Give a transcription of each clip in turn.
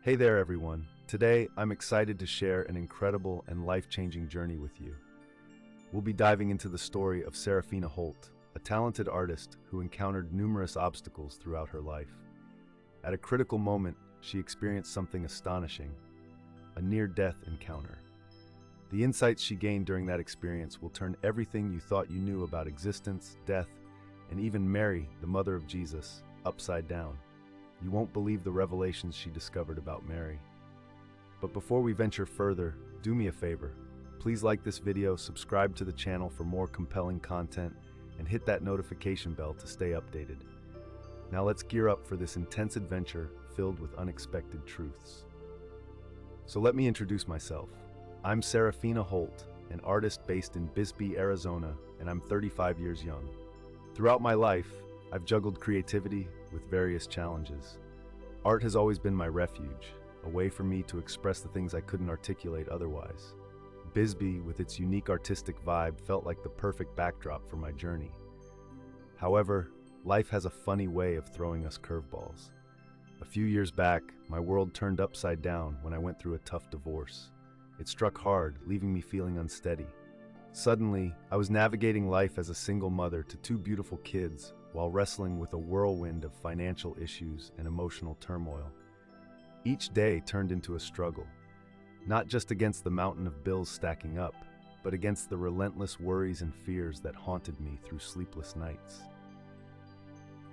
Hey there, everyone. Today, I'm excited to share an incredible and life-changing journey with you. We'll be diving into the story of Saraphina Holt, a talented artist who encountered numerous obstacles throughout her life. At a critical moment, she experienced something astonishing, a near-death encounter. The insights she gained during that experience will turn everything you thought you knew about existence, death, and even Mary, the mother of Jesus, upside down. You won't believe the revelations she discovered about Mary. But before we venture further, do me a favor. Please like this video, subscribe to the channel for more compelling content, and hit that notification bell to stay updated. Now let's gear up for this intense adventure filled with unexpected truths. So let me introduce myself. I'm Saraphina Holt, an artist based in Bisbee, Arizona, and I'm 35 years young. Throughout my life, I've juggled creativity with various challenges. Art has always been my refuge, a way for me to express the things I couldn't articulate otherwise. Bisbee, with its unique artistic vibe, felt like the perfect backdrop for my journey. However, life has a funny way of throwing us curveballs. A few years back, my world turned upside down when I went through a tough divorce. It struck hard, leaving me feeling unsteady. Suddenly, I was navigating life as a single mother to two beautiful kids while wrestling with a whirlwind of financial issues and emotional turmoil. Each day turned into a struggle, not just against the mountain of bills stacking up, but against the relentless worries and fears that haunted me through sleepless nights.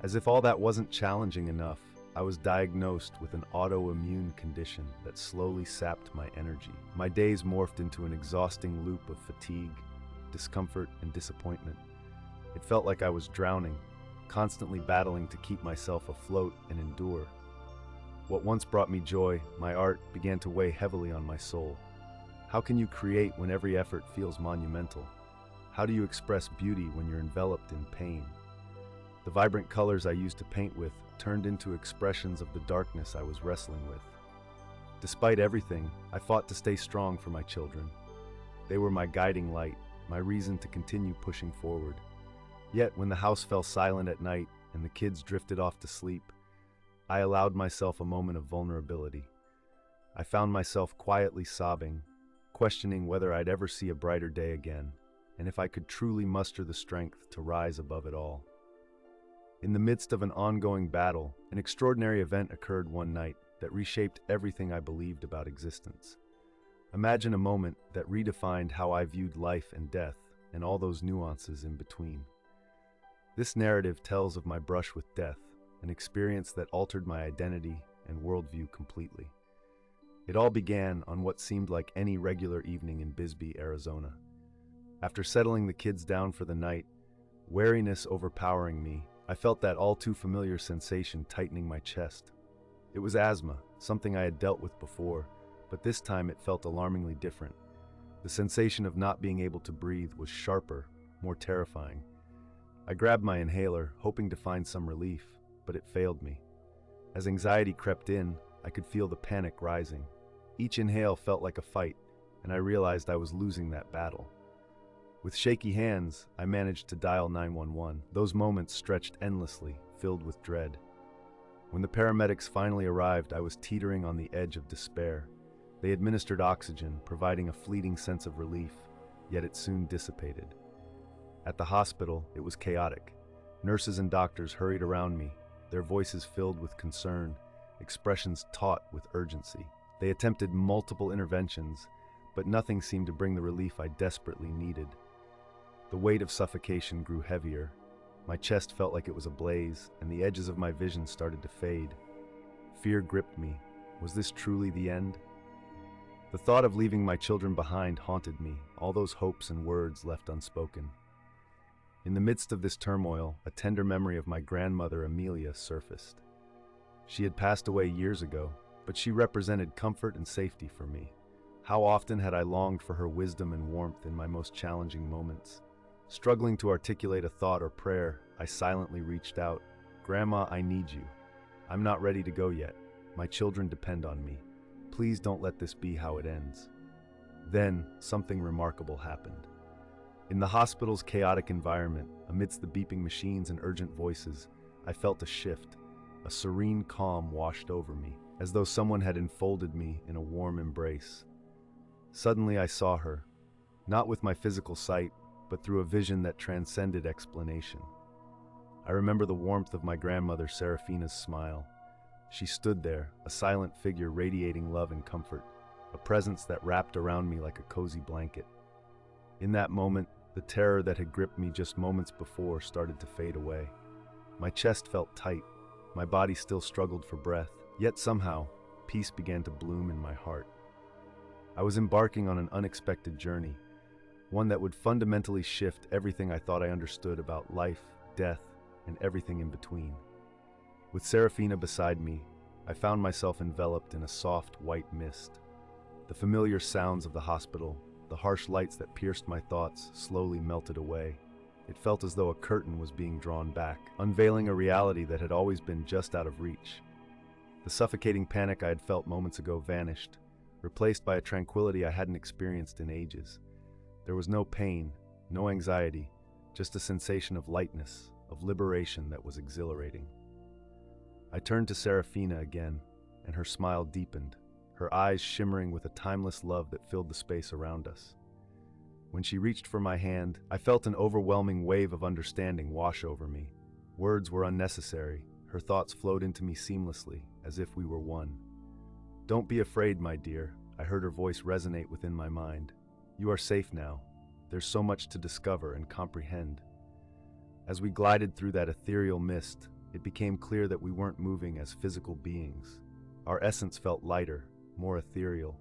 As if all that wasn't challenging enough, I was diagnosed with an autoimmune condition that slowly sapped my energy. My days morphed into an exhausting loop of fatigue, discomfort, and disappointment. It felt like I was drowning, constantly battling to keep myself afloat and endure. What once brought me joy, my art, began to weigh heavily on my soul. How can you create when every effort feels monumental? How do you express beauty when you're enveloped in pain? The vibrant colors I used to paint with turned into expressions of the darkness I was wrestling with. Despite everything, I fought to stay strong for my children. They were my guiding light, my reason to continue pushing forward. Yet, when the house fell silent at night and the kids drifted off to sleep, I allowed myself a moment of vulnerability. I found myself quietly sobbing, questioning whether I'd ever see a brighter day again, and if I could truly muster the strength to rise above it all. In the midst of an ongoing battle, an extraordinary event occurred one night that reshaped everything I believed about existence. Imagine a moment that redefined how I viewed life and death and all those nuances in between. This narrative tells of my brush with death, an experience that altered my identity and worldview completely. It all began on what seemed like any regular evening in Bisbee, Arizona. After settling the kids down for the night, weariness overpowering me, I felt that all too familiar sensation tightening my chest. It was asthma, something I had dealt with before, but this time it felt alarmingly different. The sensation of not being able to breathe was sharper, more terrifying. I grabbed my inhaler, hoping to find some relief, but it failed me. As anxiety crept in, I could feel the panic rising. Each inhale felt like a fight, and I realized I was losing that battle. With shaky hands, I managed to dial 911. Those moments stretched endlessly, filled with dread. When the paramedics finally arrived, I was teetering on the edge of despair. They administered oxygen, providing a fleeting sense of relief, yet it soon dissipated. At the hospital, it was chaotic. Nurses and doctors hurried around me, their voices filled with concern, expressions taut with urgency. They attempted multiple interventions, but nothing seemed to bring the relief I desperately needed. The weight of suffocation grew heavier. My chest felt like it was ablaze, and the edges of my vision started to fade. Fear gripped me. Was this truly the end? The thought of leaving my children behind haunted me, all those hopes and words left unspoken. In the midst of this turmoil, a tender memory of my grandmother Amelia surfaced. She had passed away years ago, but she represented comfort and safety for me. How often had I longed for her wisdom and warmth in my most challenging moments. Struggling to articulate a thought or prayer, I silently reached out. "Grandma, I need you. I'm not ready to go yet. My children depend on me. Please don't let this be how it ends." Then, something remarkable happened. In the hospital's chaotic environment, amidst the beeping machines and urgent voices, I felt a shift. A serene calm washed over me. as though someone had enfolded me in a warm embrace. Suddenly I saw her, not with my physical sight, but through a vision that transcended explanation. I remember the warmth of my grandmother Saraphina's smile. She stood there, a silent figure radiating love and comfort, a presence that wrapped around me like a cozy blanket. In that moment, the terror that had gripped me just moments before started to fade away. My chest felt tight, my body still struggled for breath, yet somehow, peace began to bloom in my heart. I was embarking on an unexpected journey, one that would fundamentally shift everything I thought I understood about life, death, and everything in between. With Seraphina beside me, I found myself enveloped in a soft, white mist. The familiar sounds of the hospital, the harsh lights that pierced my thoughts, slowly melted away. It felt as though a curtain was being drawn back, unveiling a reality that had always been just out of reach. The suffocating panic I had felt moments ago vanished, replaced by a tranquility I hadn't experienced in ages. There was no pain, no anxiety, just a sensation of lightness, of liberation that was exhilarating. I turned to Seraphina again, and her smile deepened, her eyes shimmering with a timeless love that filled the space around us. When she reached for my hand, I felt an overwhelming wave of understanding wash over me. Words were unnecessary. Her thoughts flowed into me seamlessly, as if we were one. "Don't be afraid, my dear," I heard her voice resonate within my mind. "You are safe now. There's so much to discover and comprehend." As we glided through that ethereal mist, it became clear that we weren't moving as physical beings. Our essence felt lighter, more ethereal.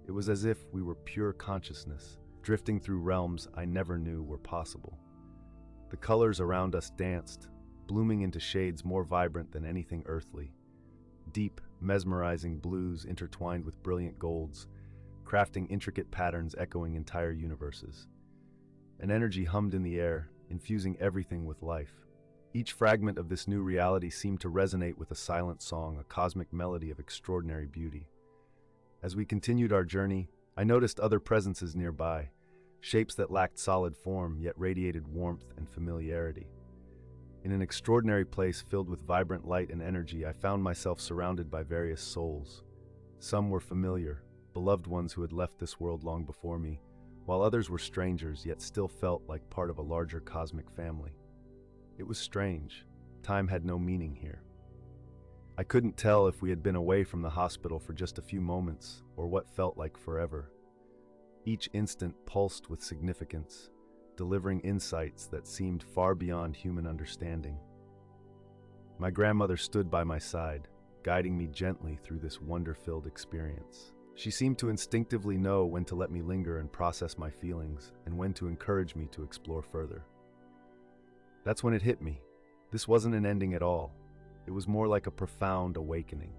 It was as if we were pure consciousness, drifting through realms I never knew were possible. The colors around us danced, blooming into shades more vibrant than anything earthly. Deep, mesmerizing blues intertwined with brilliant golds, crafting intricate patterns echoing entire universes. An energy hummed in the air, infusing everything with life. Each fragment of this new reality seemed to resonate with a silent song, a cosmic melody of extraordinary beauty. As we continued our journey, I noticed other presences nearby, shapes that lacked solid form yet radiated warmth and familiarity. In an extraordinary place filled with vibrant light and energy, I found myself surrounded by various souls. Some were familiar, beloved ones who had left this world long before me, while others were strangers yet still felt like part of a larger cosmic family. It was strange. Time had no meaning here. I couldn't tell if we had been away from the hospital for just a few moments or what felt like forever. Each instant pulsed with significance, delivering insights that seemed far beyond human understanding. My grandmother stood by my side, guiding me gently through this wonder-filled experience. She seemed to instinctively know when to let me linger and process my feelings, and when to encourage me to explore further. That's when it hit me. This wasn't an ending at all. It was more like a profound awakening,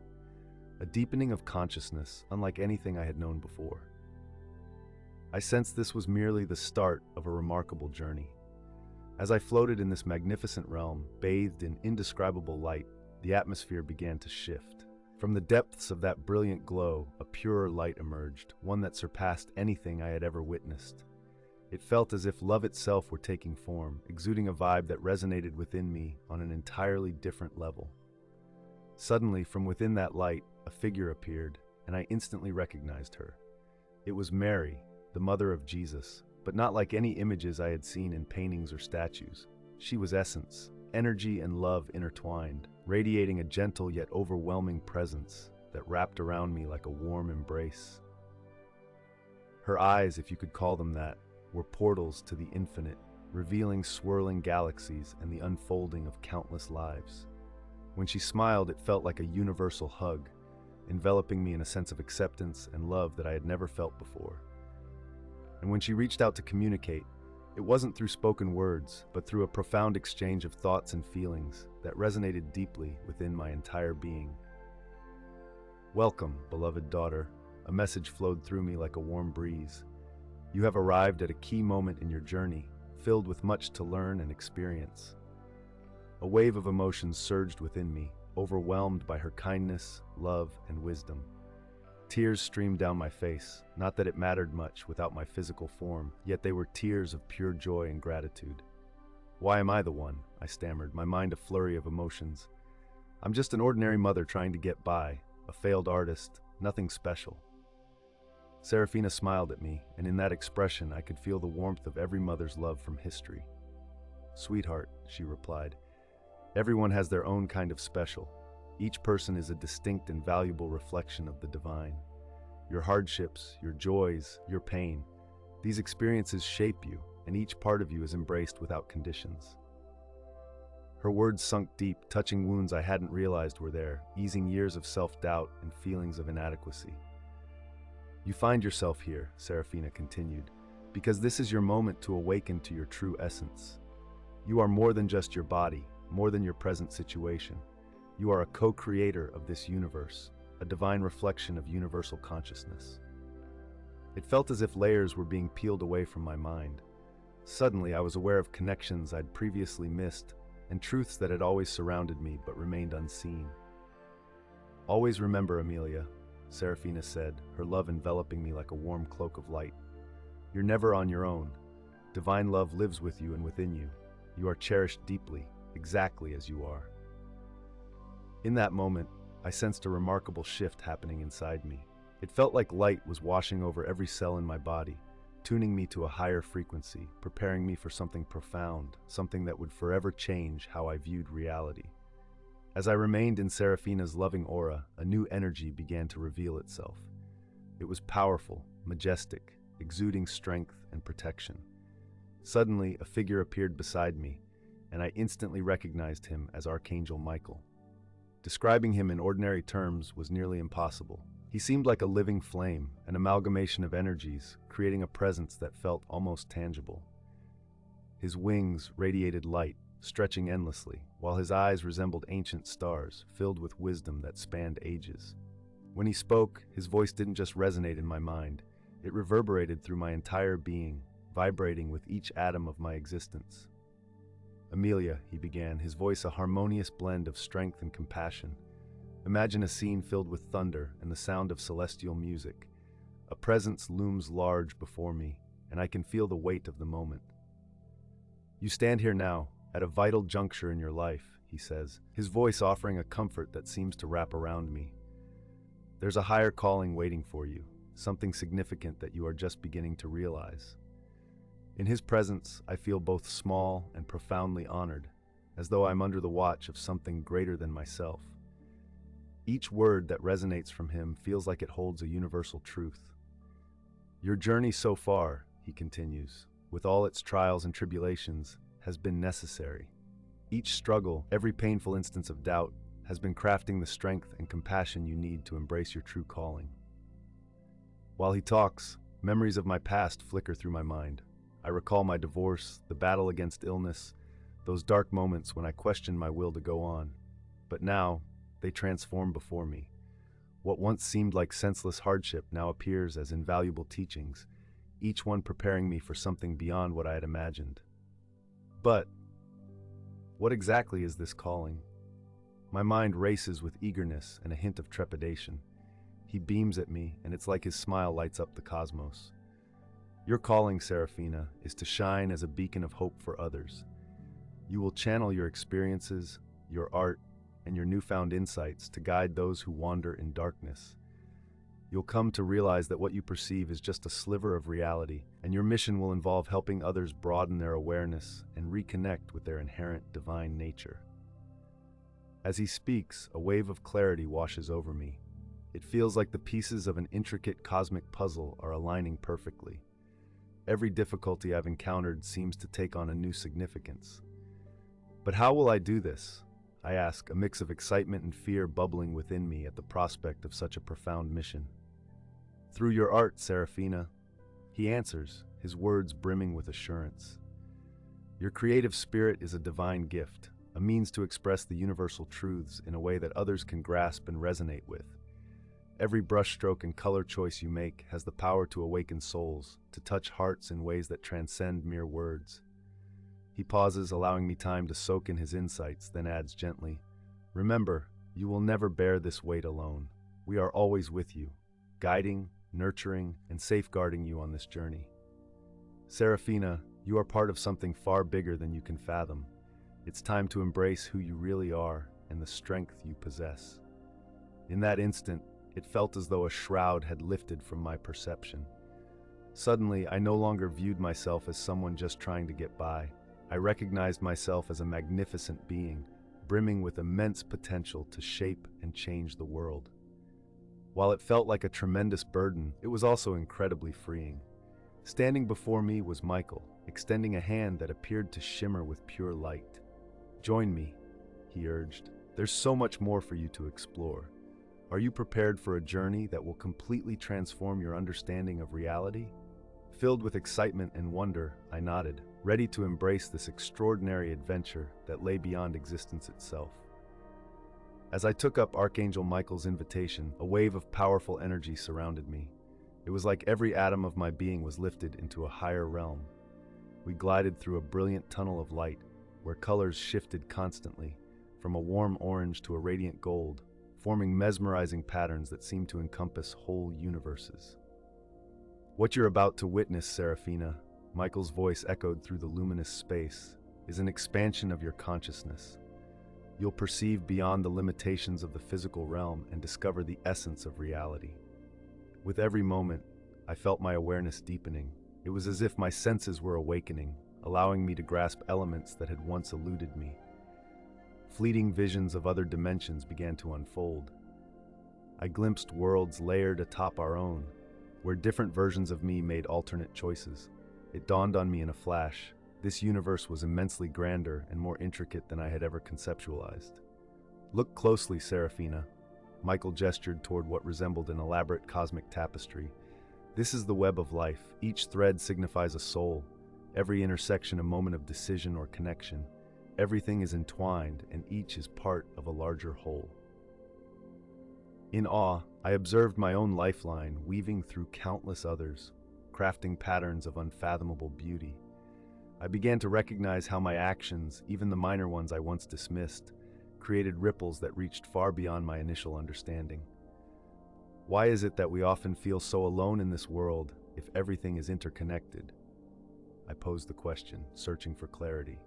a deepening of consciousness unlike anything I had known before. I sensed this was merely the start of a remarkable journey. As I floated in this magnificent realm, bathed in indescribable light, the atmosphere began to shift. From the depths of that brilliant glow, a purer light emerged, one that surpassed anything I had ever witnessed. It felt as if love itself were taking form, exuding a vibe that resonated within me on an entirely different level. Suddenly, from within that light, a figure appeared, and I instantly recognized her. It was Mary, the mother of Jesus, but not like any images I had seen in paintings or statues. She was essence, energy and love intertwined, radiating a gentle yet overwhelming presence that wrapped around me like a warm embrace. Her eyes, if you could call them that, were portals to the infinite, revealing swirling galaxies and the unfolding of countless lives. When she smiled, it felt like a universal hug, enveloping me in a sense of acceptance and love that I had never felt before. And when she reached out to communicate, it wasn't through spoken words, but through a profound exchange of thoughts and feelings that resonated deeply within my entire being. "Welcome, beloved daughter," a message flowed through me like a warm breeze. "You have arrived at a key moment in your journey, filled with much to learn and experience." A wave of emotions surged within me, overwhelmed by her kindness, love, and wisdom. Tears streamed down my face, not that it mattered much without my physical form, yet they were tears of pure joy and gratitude. "Why am I the one?" I stammered, my mind a flurry of emotions. "I'm just an ordinary mother trying to get by, a failed artist, nothing special. Seraphina smiled at me, and in that expression I could feel the warmth of every mother's love from history. "Sweetheart," she replied, "everyone has their own kind of special. Each person is a distinct and valuable reflection of the divine. Your hardships, your joys, your pain, these experiences shape you, and each part of you is embraced without conditions." Her words sunk deep, touching wounds I hadn't realized were there, easing years of self-doubt and feelings of inadequacy. "You find yourself here," Seraphina continued, "because this is your moment to awaken to your true essence. You are more than just your body, more than your present situation. You are a co-creator of this universe, a divine reflection of universal consciousness." It felt as if layers were being peeled away from my mind. Suddenly, I was aware of connections I'd previously missed and truths that had always surrounded me but remained unseen. "Always remember, Amelia," Seraphina said, her love enveloping me like a warm cloak of light. "You're never on your own. Divine love lives with you and within you. You are cherished deeply, exactly as you are." In that moment, I sensed a remarkable shift happening inside me. It felt like light was washing over every cell in my body, tuning me to a higher frequency, preparing me for something profound, something that would forever change how I viewed reality. As I remained in Seraphina's loving aura, a new energy began to reveal itself. It was powerful, majestic, exuding strength and protection. Suddenly, a figure appeared beside me, and I instantly recognized him as Archangel Michael. Describing him in ordinary terms was nearly impossible. He seemed like a living flame, an amalgamation of energies, creating a presence that felt almost tangible. His wings radiated light, stretching endlessly, while his eyes resembled ancient stars, filled with wisdom that spanned ages. When he spoke, his voice didn't just resonate in my mind, it reverberated through my entire being, vibrating with each atom of my existence. "Amelia," he began, his voice a harmonious blend of strength and compassion. "Imagine a scene filled with thunder and the sound of celestial music. A presence looms large before me, and I can feel the weight of the moment. You stand here now, at a vital juncture in your life," he says, his voice offering a comfort that seems to wrap around me. "There's a higher calling waiting for you, something significant that you are just beginning to realize." In his presence, I feel both small and profoundly honored, as though I'm under the watch of something greater than myself. Each word that resonates from him feels like it holds a universal truth. "Your journey so far," he continues, "with all its trials and tribulations, has been necessary. Each struggle, every painful instance of doubt, has been crafting the strength and compassion you need to embrace your true calling." While he talks, memories of my past flicker through my mind. I recall my divorce, the battle against illness, those dark moments when I questioned my will to go on. But now, they transform before me. What once seemed like senseless hardship now appears as invaluable teachings, each one preparing me for something beyond what I had imagined. But what exactly is this calling? My mind races with eagerness and a hint of trepidation. He beams at me, and it's like his smile lights up the cosmos. "Your calling, Seraphina, is to shine as a beacon of hope for others. You will channel your experiences, your art, and your newfound insights to guide those who wander in darkness. You'll come to realize that what you perceive is just a sliver of reality, and your mission will involve helping others broaden their awareness and reconnect with their inherent divine nature." As he speaks, a wave of clarity washes over me. It feels like the pieces of an intricate cosmic puzzle are aligning perfectly. Every difficulty I've encountered seems to take on a new significance. But how will I do this? I ask, a mix of excitement and fear bubbling within me at the prospect of such a profound mission. "Through your art, Seraphina," he answers, his words brimming with assurance. "Your creative spirit is a divine gift, a means to express the universal truths in a way that others can grasp and resonate with. Every brushstroke and color choice you make has the power to awaken souls, to touch hearts in ways that transcend mere words." He pauses, allowing me time to soak in his insights, then adds gently, "Remember, you will never bear this weight alone. We are always with you, guiding, nurturing, and safeguarding you on this journey. Seraphina, you are part of something far bigger than you can fathom. It's time to embrace who you really are and the strength you possess. In that instant, it felt as though a shroud had lifted from my perception. Suddenly, I no longer viewed myself as someone just trying to get by. I recognized myself as a magnificent being, brimming with immense potential to shape and change the world. While it felt like a tremendous burden, it was also incredibly freeing. Standing before me was Michael, extending a hand that appeared to shimmer with pure light. "Join me," he urged. "There's so much more for you to explore. Are you prepared for a journey that will completely transform your understanding of reality?" Filled with excitement and wonder, I nodded, ready to embrace this extraordinary adventure that lay beyond existence itself. As I took up Archangel Michael's invitation, a wave of powerful energy surrounded me. It was like every atom of my being was lifted into a higher realm. We glided through a brilliant tunnel of light, where colors shifted constantly, from a warm orange to a radiant gold, forming mesmerizing patterns that seemed to encompass whole universes. "What you're about to witness, Saraphina," Michael's voice echoed through the luminous space, "is an expansion of your consciousness. You'll perceive beyond the limitations of the physical realm and discover the essence of reality." With every moment, I felt my awareness deepening. It was as if my senses were awakening, allowing me to grasp elements that had once eluded me. Fleeting visions of other dimensions began to unfold. I glimpsed worlds layered atop our own, where different versions of me made alternate choices. It dawned on me in a flash. This universe was immensely grander and more intricate than I had ever conceptualized. "Look closely, Saraphina." Michael gestured toward what resembled an elaborate cosmic tapestry. "This is the web of life. Each thread signifies a soul, every intersection a moment of decision or connection. Everything is entwined, and each is part of a larger whole." In awe, I observed my own lifeline weaving through countless others, crafting patterns of unfathomable beauty. I began to recognize how my actions, even the minor ones I once dismissed, created ripples that reached far beyond my initial understanding. Why is it that we often feel so alone in this world if everything is interconnected? I posed the question, searching for clarity.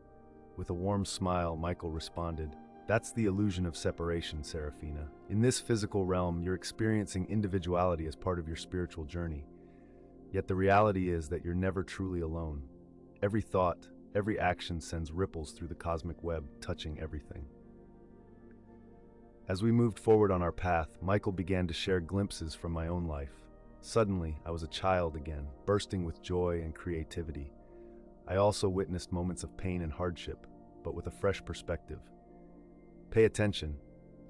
With a warm smile, Michael responded, "That's the illusion of separation, Saraphina. In this physical realm, you're experiencing individuality as part of your spiritual journey. Yet the reality is that you're never truly alone. Every thought, every action sends ripples through the cosmic web, touching everything." As we moved forward on our path, Michael began to share glimpses from my own life. Suddenly, I was a child again, bursting with joy and creativity. I also witnessed moments of pain and hardship, but with a fresh perspective. "Pay attention,"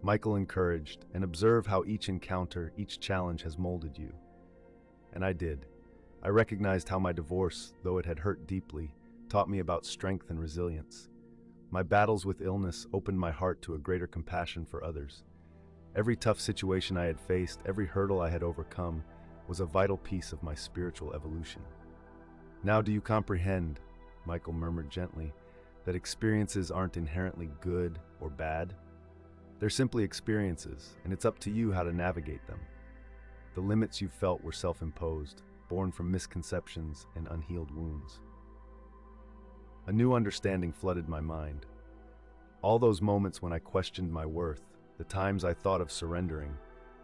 Michael encouraged, "and observe how each encounter, each challenge has molded you." And I did. I recognized how my divorce, though it had hurt deeply, taught me about strength and resilience. My battles with illness opened my heart to a greater compassion for others. Every tough situation I had faced, every hurdle I had overcome, was a vital piece of my spiritual evolution. "Now do you comprehend," Michael murmured gently, "that experiences aren't inherently good or bad? They're simply experiences, and it's up to you how to navigate them. The limits you felt were self-imposed, born from misconceptions and unhealed wounds." A new understanding flooded my mind. All those moments when I questioned my worth, the times I thought of surrendering,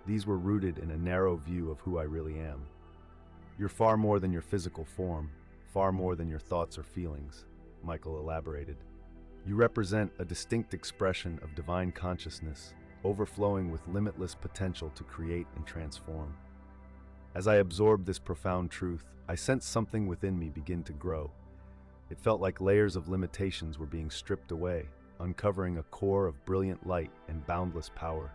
these were rooted in a narrow view of who I really am. "You're far more than your physical form, far more than your thoughts or feelings," Michael elaborated. "You represent a distinct expression of divine consciousness, overflowing with limitless potential to create and transform." As I absorbed this profound truth, I sensed something within me begin to grow. It felt like layers of limitations were being stripped away, uncovering a core of brilliant light and boundless power.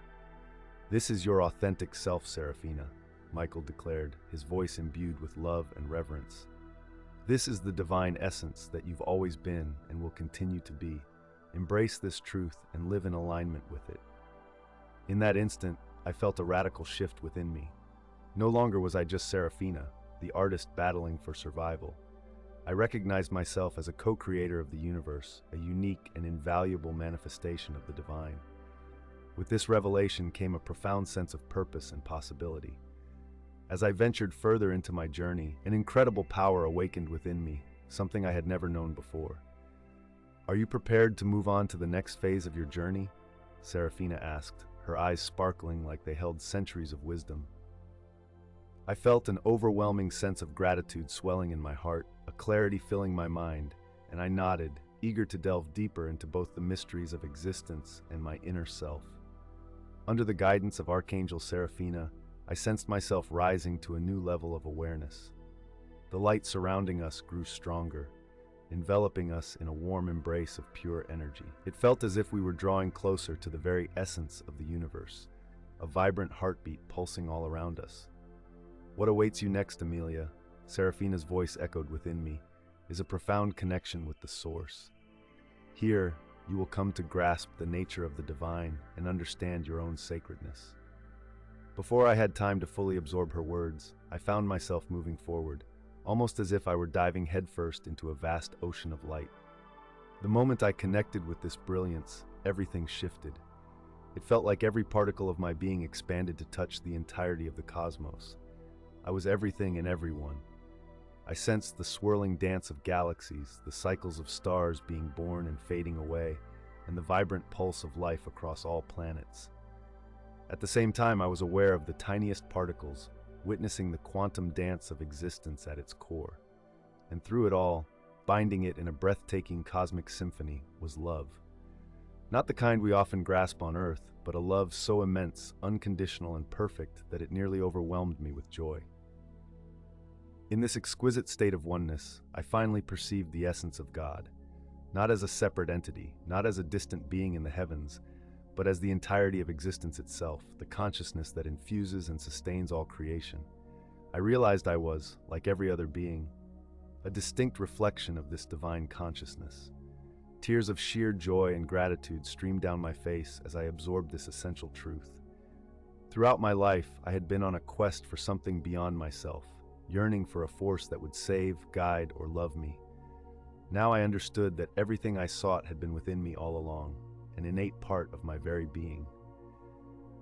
"This is your authentic self, Saraphina," Michael declared, his voice imbued with love and reverence. "This is the divine essence that you've always been and will continue to be. Embrace this truth and live in alignment with it." In that instant, I felt a radical shift within me. No longer was I just Saraphina, the artist battling for survival. I recognized myself as a co-creator of the universe, a unique and invaluable manifestation of the divine. With this revelation came a profound sense of purpose and possibility. As I ventured further into my journey, an incredible power awakened within me, something I had never known before. "Are you prepared to move on to the next phase of your journey?" Saraphina asked, her eyes sparkling like they held centuries of wisdom. I felt an overwhelming sense of gratitude swelling in my heart, a clarity filling my mind, and I nodded, eager to delve deeper into both the mysteries of existence and my inner self. Under the guidance of Archangel Saraphina, I sensed myself rising to a new level of awareness. The light surrounding us grew stronger, enveloping us in a warm embrace of pure energy. It felt as if we were drawing closer to the very essence of the universe, a vibrant heartbeat pulsing all around us. "What awaits you next, Amelia?" Seraphina's voice echoed within me, "is a profound connection with the source. Here, you will come to grasp the nature of the divine and understand your own sacredness." Before I had time to fully absorb her words, I found myself moving forward, almost as if I were diving headfirst into a vast ocean of light. The moment I connected with this brilliance, everything shifted. It felt like every particle of my being expanded to touch the entirety of the cosmos. I was everything and everyone. I sensed the swirling dance of galaxies, the cycles of stars being born and fading away, and the vibrant pulse of life across all planets. At the same time, I was aware of the tiniest particles, witnessing the quantum dance of existence at its core. And through it all, binding it in a breathtaking cosmic symphony, was love. Not the kind we often grasp on Earth, but a love so immense, unconditional, and perfect that it nearly overwhelmed me with joy. In this exquisite state of oneness, I finally perceived the essence of God, not as a separate entity, not as a distant being in the heavens, but as the entirety of existence itself, the consciousness that infuses and sustains all creation. I realized I was, like every other being, a distinct reflection of this divine consciousness. Tears of sheer joy and gratitude streamed down my face as I absorbed this essential truth. Throughout my life, I had been on a quest for something beyond myself, yearning for a force that would save, guide, or love me. Now I understood that everything I sought had been within me all along, an innate part of my very being.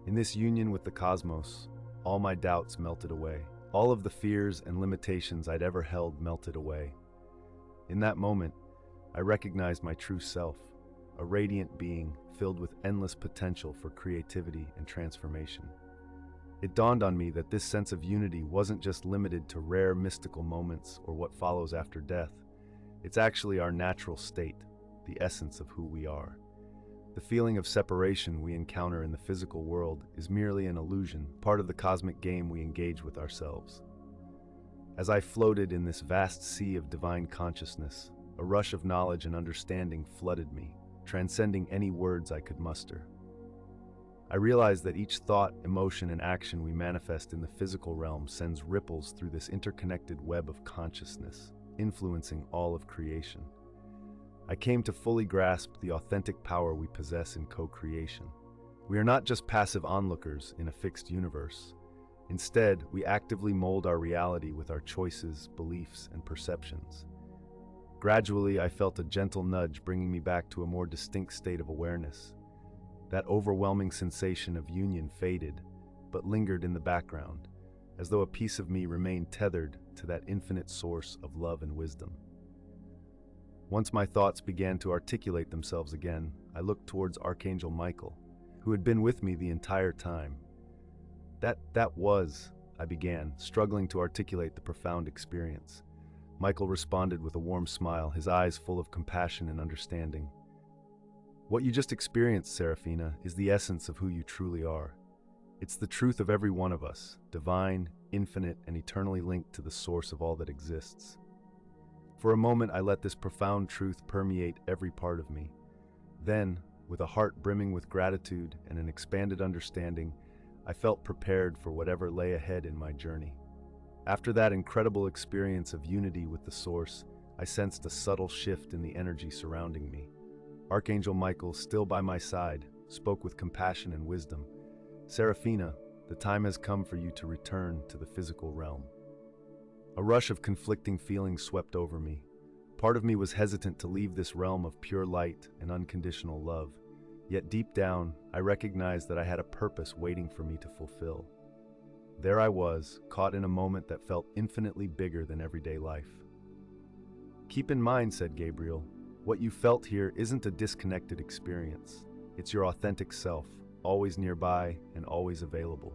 In this union with the cosmos, all my doubts melted away. All of the fears and limitations I'd ever held melted away. In that moment, I recognized my true self, a radiant being filled with endless potential for creativity and transformation. It dawned on me that this sense of unity wasn't just limited to rare mystical moments or what follows after death. It's actually our natural state, the essence of who we are. The feeling of separation we encounter in the physical world is merely an illusion, part of the cosmic game we engage with ourselves. As I floated in this vast sea of divine consciousness, a rush of knowledge and understanding flooded me, transcending any words I could muster. I realized that each thought, emotion, and action we manifest in the physical realm sends ripples through this interconnected web of consciousness, influencing all of creation. I came to fully grasp the authentic power we possess in co-creation. We are not just passive onlookers in a fixed universe. Instead, we actively mold our reality with our choices, beliefs, and perceptions. Gradually, I felt a gentle nudge bringing me back to a more distinct state of awareness. That overwhelming sensation of union faded, but lingered in the background, as though a piece of me remained tethered to that infinite source of love and wisdom. Once my thoughts began to articulate themselves again, I looked towards Archangel Michael, who had been with me the entire time. I began, struggling to articulate the profound experience. Michael responded with a warm smile, his eyes full of compassion and understanding. "What you just experienced, Saraphina, is the essence of who you truly are. It's the truth of every one of us, divine, infinite, and eternally linked to the source of all that exists." For a moment, I let this profound truth permeate every part of me. Then, with a heart brimming with gratitude and an expanded understanding, I felt prepared for whatever lay ahead in my journey. After that incredible experience of unity with the source, I sensed a subtle shift in the energy surrounding me. Archangel Michael, still by my side, spoke with compassion and wisdom. "Saraphina, the time has come for you to return to the physical realm." A rush of conflicting feelings swept over me. Part of me was hesitant to leave this realm of pure light and unconditional love. Yet deep down, I recognized that I had a purpose waiting for me to fulfill. There I was, caught in a moment that felt infinitely bigger than everyday life. "Keep in mind," said Gabriel, "what you felt here isn't a disconnected experience. It's your authentic self, always nearby, and always available.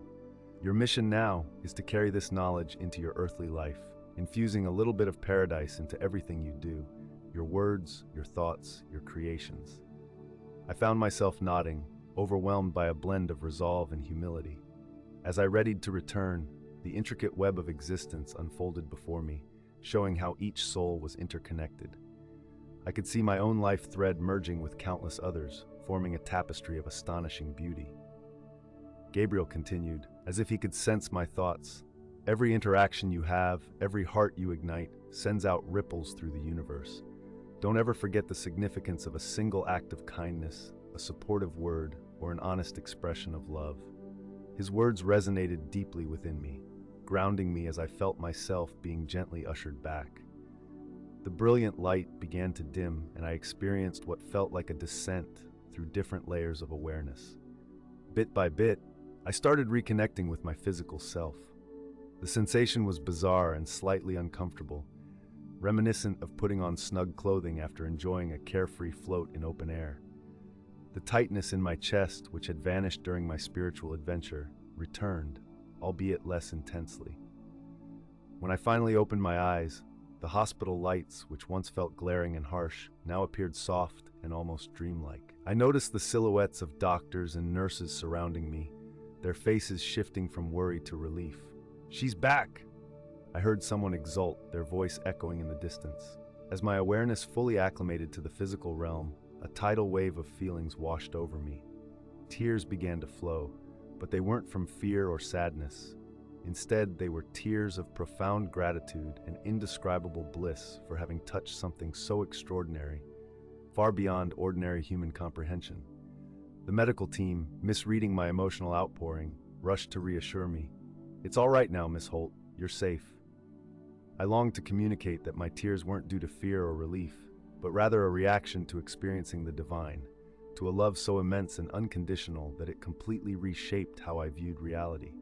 Your mission now is to carry this knowledge into your earthly life, infusing a little bit of paradise into everything you do, your words, your thoughts, your creations. I found myself nodding, overwhelmed by a blend of resolve and humility. As I readied to return, the intricate web of existence unfolded before me, showing how each soul was interconnected. I could see my own life thread merging with countless others, forming a tapestry of astonishing beauty. Gabriel continued, as if he could sense my thoughts. Every interaction you have, every heart you ignite, sends out ripples through the universe. Don't ever forget the significance of a single act of kindness, a supportive word, or an honest expression of love. His words resonated deeply within me, grounding me as I felt myself being gently ushered back. The brilliant light began to dim, and I experienced what felt like a descent through different layers of awareness. Bit by bit, I started reconnecting with my physical self. The sensation was bizarre and slightly uncomfortable, reminiscent of putting on snug clothing after enjoying a carefree float in open air. The tightness in my chest, which had vanished during my spiritual adventure, returned, albeit less intensely. When I finally opened my eyes, the hospital lights, which once felt glaring and harsh, now appeared soft and almost dreamlike. I noticed the silhouettes of doctors and nurses surrounding me, their faces shifting from worry to relief. "She's back!" I heard someone exult, their voice echoing in the distance. As my awareness fully acclimated to the physical realm, a tidal wave of feelings washed over me. Tears began to flow, but they weren't from fear or sadness. Instead, they were tears of profound gratitude and indescribable bliss for having touched something so extraordinary, far beyond ordinary human comprehension. The medical team, misreading my emotional outpouring, rushed to reassure me. "It's all right now, Miss Holt. You're safe." I longed to communicate that my tears weren't due to fear or relief, but rather a reaction to experiencing the divine, to a love so immense and unconditional that it completely reshaped how I viewed reality.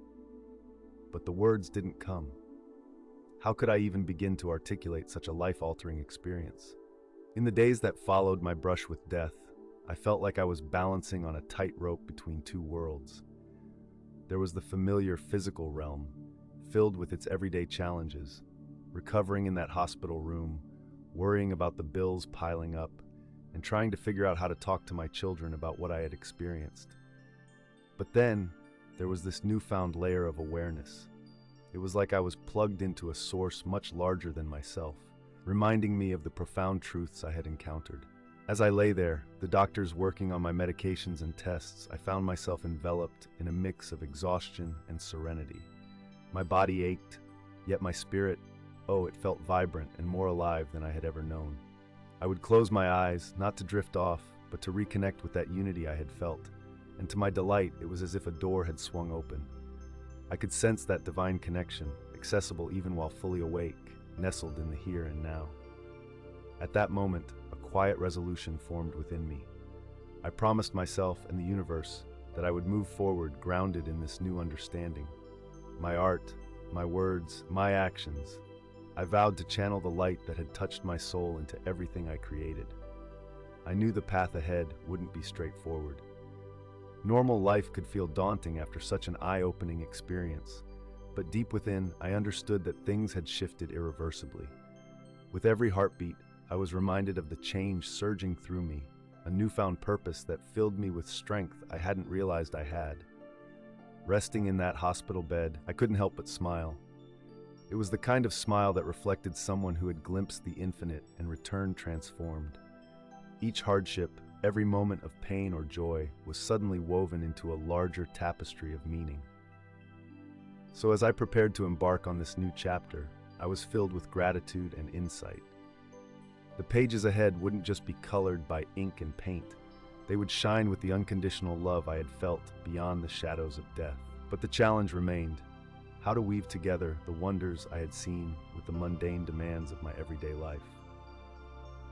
But the words didn't come. How could I even begin to articulate such a life-altering experience? In the days that followed my brush with death, I felt like I was balancing on a tightrope between two worlds. There was the familiar physical realm, filled with its everyday challenges, recovering in that hospital room, worrying about the bills piling up, and trying to figure out how to talk to my children about what I had experienced. But then, there was this newfound layer of awareness. It was like I was plugged into a source much larger than myself, reminding me of the profound truths I had encountered. As I lay there, the doctors working on my medications and tests, I found myself enveloped in a mix of exhaustion and serenity. My body ached, yet my spirit, it felt vibrant and more alive than I had ever known. I would close my eyes, not to drift off, but to reconnect with that unity I had felt. And to my delight, it was as if a door had swung open. I could sense that divine connection, accessible even while fully awake, nestled in the here and now. At that moment, a quiet resolution formed within me. I promised myself and the universe that I would move forward grounded in this new understanding. My art, my words, my actions. I vowed to channel the light that had touched my soul into everything I created. I knew the path ahead wouldn't be straightforward. Normal life could feel daunting after such an eye-opening experience, but deep within, I understood that things had shifted irreversibly. With every heartbeat, I was reminded of the change surging through me, a newfound purpose that filled me with strength I hadn't realized I had. Resting in that hospital bed, I couldn't help but smile. It was the kind of smile that reflected someone who had glimpsed the infinite and returned transformed. Each hardship, every moment of pain or joy, was suddenly woven into a larger tapestry of meaning. So as I prepared to embark on this new chapter, I was filled with gratitude and insight. The pages ahead wouldn't just be colored by ink and paint. They would shine with the unconditional love I had felt beyond the shadows of death. But the challenge remained: how to weave together the wonders I had seen with the mundane demands of my everyday life.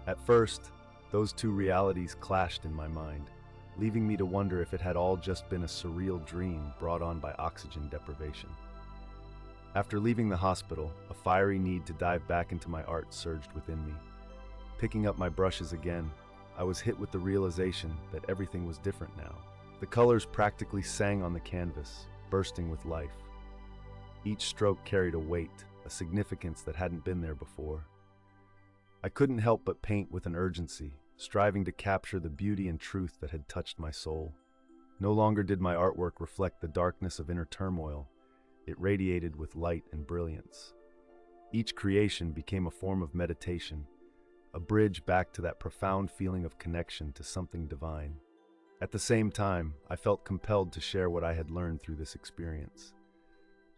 At first, those two realities clashed in my mind, leaving me to wonder if it had all just been a surreal dream brought on by oxygen deprivation. After leaving the hospital, a fiery need to dive back into my art surged within me. Picking up my brushes again, I was hit with the realization that everything was different now. The colors practically sang on the canvas, bursting with life. Each stroke carried a weight, a significance that hadn't been there before. I couldn't help but paint with an urgency, striving to capture the beauty and truth that had touched my soul. No longer did my artwork reflect the darkness of inner turmoil. It radiated with light and brilliance. Each creation became a form of meditation, a bridge back to that profound feeling of connection to something divine. At the same time, I felt compelled to share what I had learned through this experience.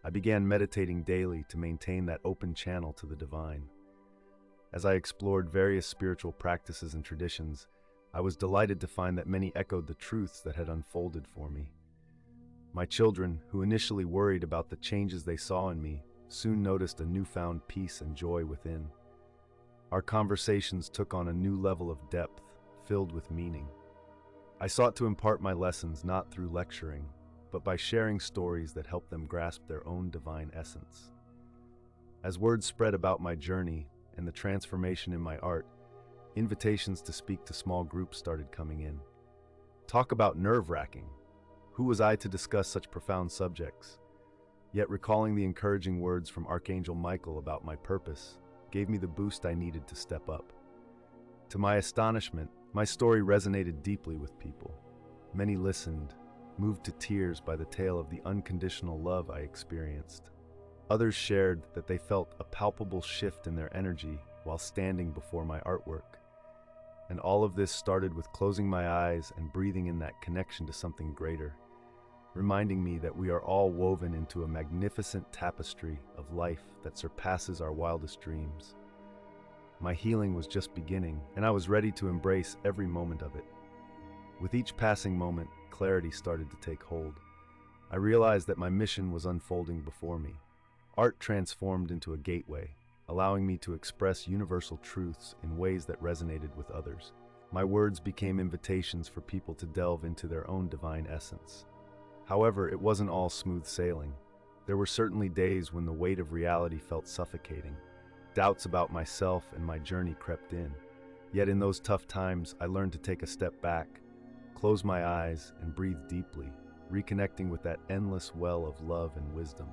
I began meditating daily to maintain that open channel to the divine. As I explored various spiritual practices and traditions, I was delighted to find that many echoed the truths that had unfolded for me. My children, who initially worried about the changes they saw in me, soon noticed a newfound peace and joy within. Our conversations took on a new level of depth, filled with meaning. I sought to impart my lessons not through lecturing, but by sharing stories that helped them grasp their own divine essence. As word spread about my journey and the transformation in my art, invitations to speak to small groups started coming in. Talk about nerve-wracking. Who was I to discuss such profound subjects? Yet recalling the encouraging words from Archangel Michael about my purpose gave me the boost I needed to step up. To my astonishment, my story resonated deeply with people. Many listened, moved to tears by the tale of the unconditional love I experienced. Others shared that they felt a palpable shift in their energy while standing before my artwork. And all of this started with closing my eyes and breathing in that connection to something greater, reminding me that we are all woven into a magnificent tapestry of life that surpasses our wildest dreams. My healing was just beginning, and I was ready to embrace every moment of it. With each passing moment, clarity started to take hold. I realized that my mission was unfolding before me. Art transformed into a gateway, allowing me to express universal truths in ways that resonated with others. My words became invitations for people to delve into their own divine essence. However, it wasn't all smooth sailing. There were certainly days when the weight of reality felt suffocating. Doubts about myself and my journey crept in. Yet in those tough times, I learned to take a step back, close my eyes, and breathe deeply, reconnecting with that endless well of love and wisdom.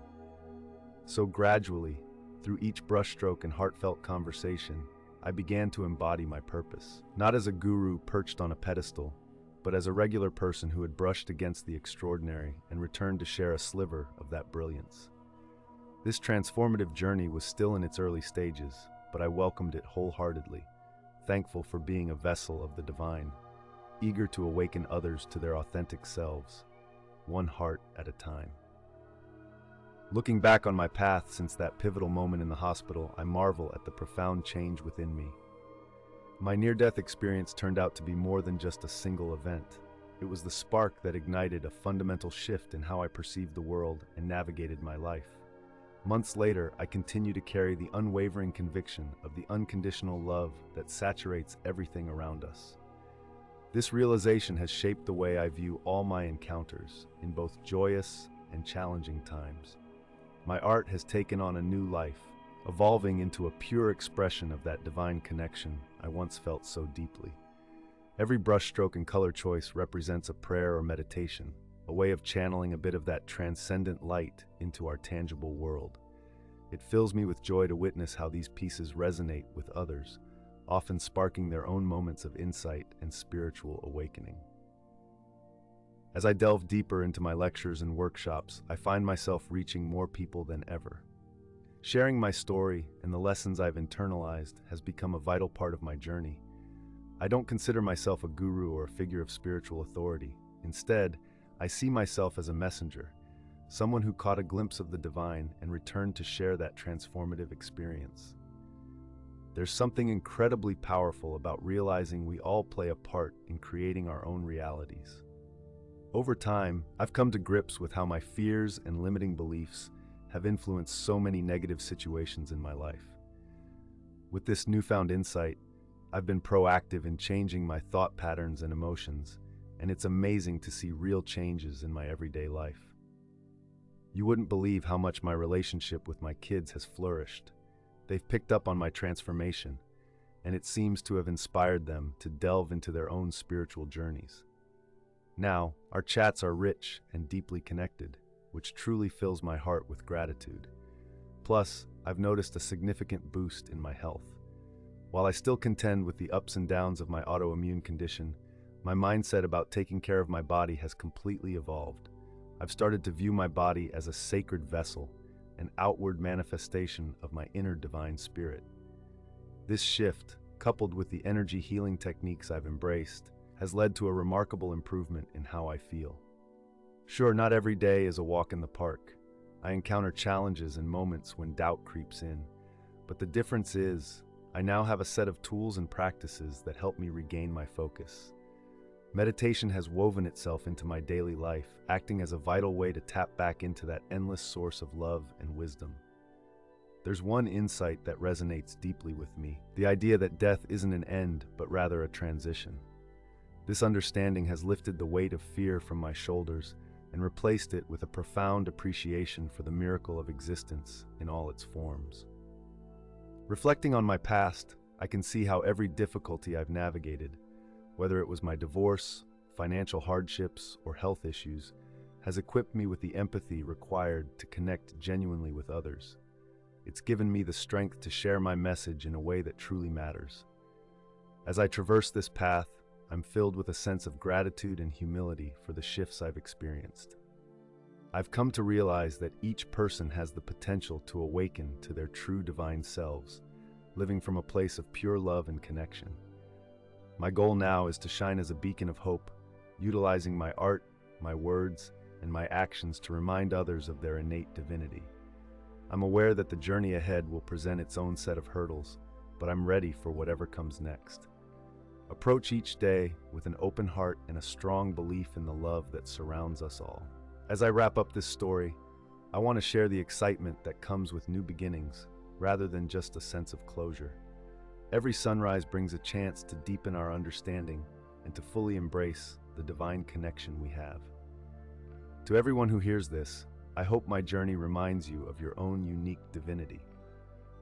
So gradually, through each brushstroke and heartfelt conversation, I began to embody my purpose, not as a guru perched on a pedestal, but as a regular person who had brushed against the extraordinary and returned to share a sliver of that brilliance. This transformative journey was still in its early stages, but I welcomed it wholeheartedly, thankful for being a vessel of the divine, eager to awaken others to their authentic selves, one heart at a time. Looking back on my path since that pivotal moment in the hospital, I marvel at the profound change within me. My near-death experience turned out to be more than just a single event. It was the spark that ignited a fundamental shift in how I perceived the world and navigated my life. Months later, I continue to carry the unwavering conviction of the unconditional love that saturates everything around us. This realization has shaped the way I view all my encounters, in both joyous and challenging times. My art has taken on a new life, evolving into a pure expression of that divine connection I once felt so deeply. Every brushstroke and color choice represents a prayer or meditation, a way of channeling a bit of that transcendent light into our tangible world. It fills me with joy to witness how these pieces resonate with others, often sparking their own moments of insight and spiritual awakening. As I delve deeper into my lectures and workshops, I find myself reaching more people than ever. Sharing my story and the lessons I've internalized has become a vital part of my journey. I don't consider myself a guru or a figure of spiritual authority. Instead, I see myself as a messenger, someone who caught a glimpse of the divine and returned to share that transformative experience. There's something incredibly powerful about realizing we all play a part in creating our own realities. Over time, I've come to grips with how my fears and limiting beliefs have influenced so many negative situations in my life. With this newfound insight, I've been proactive in changing my thought patterns and emotions, and it's amazing to see real changes in my everyday life. You wouldn't believe how much my relationship with my kids has flourished. They've picked up on my transformation, and it seems to have inspired them to delve into their own spiritual journeys. Now, our chats are rich and deeply connected, which truly fills my heart with gratitude. Plus, I've noticed a significant boost in my health. While I still contend with the ups and downs of my autoimmune condition, my mindset about taking care of my body has completely evolved. I've started to view my body as a sacred vessel, an outward manifestation of my inner divine spirit. This shift, coupled with the energy healing techniques I've embraced, has led to a remarkable improvement in how I feel. Sure, not every day is a walk in the park. I encounter challenges and moments when doubt creeps in. But the difference is, I now have a set of tools and practices that help me regain my focus. Meditation has woven itself into my daily life, acting as a vital way to tap back into that endless source of love and wisdom. There's one insight that resonates deeply with me, the idea that death isn't an end, but rather a transition. This understanding has lifted the weight of fear from my shoulders and replaced it with a profound appreciation for the miracle of existence in all its forms. Reflecting on my past, I can see how every difficulty I've navigated, whether it was my divorce, financial hardships, or health issues, has equipped me with the empathy required to connect genuinely with others. It's given me the strength to share my message in a way that truly matters. As I traverse this path, I'm filled with a sense of gratitude and humility for the shifts I've experienced. I've come to realize that each person has the potential to awaken to their true divine selves, living from a place of pure love and connection. My goal now is to shine as a beacon of hope, utilizing my art, my words, and my actions to remind others of their innate divinity. I'm aware that the journey ahead will present its own set of hurdles, but I'm ready for whatever comes next. Approach each day with an open heart and a strong belief in the love that surrounds us all. As I wrap up this story, I want to share the excitement that comes with new beginnings, rather than just a sense of closure. Every sunrise brings a chance to deepen our understanding and to fully embrace the divine connection we have. To everyone who hears this, I hope my journey reminds you of your own unique divinity.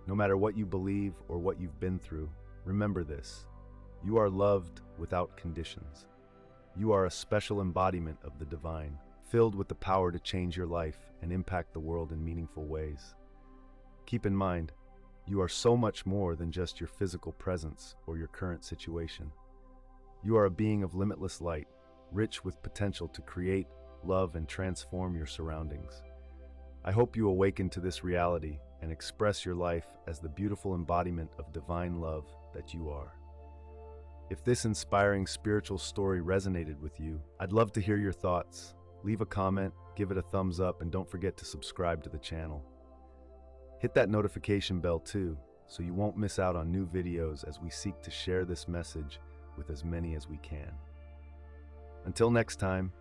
No matter what you believe or what you've been through, remember this: you are loved without conditions. You are a special embodiment of the divine, filled with the power to change your life and impact the world in meaningful ways. Keep in mind, you are so much more than just your physical presence or your current situation. You are a being of limitless light, rich with potential to create, love, and transform your surroundings. I hope you awaken to this reality and express your life as the beautiful embodiment of divine love that you are. If this inspiring spiritual story resonated with you, I'd love to hear your thoughts. Leave a comment, give it a thumbs up, and don't forget to subscribe to the channel. Hit that notification bell too, so you won't miss out on new videos as we seek to share this message with as many as we can. Until next time,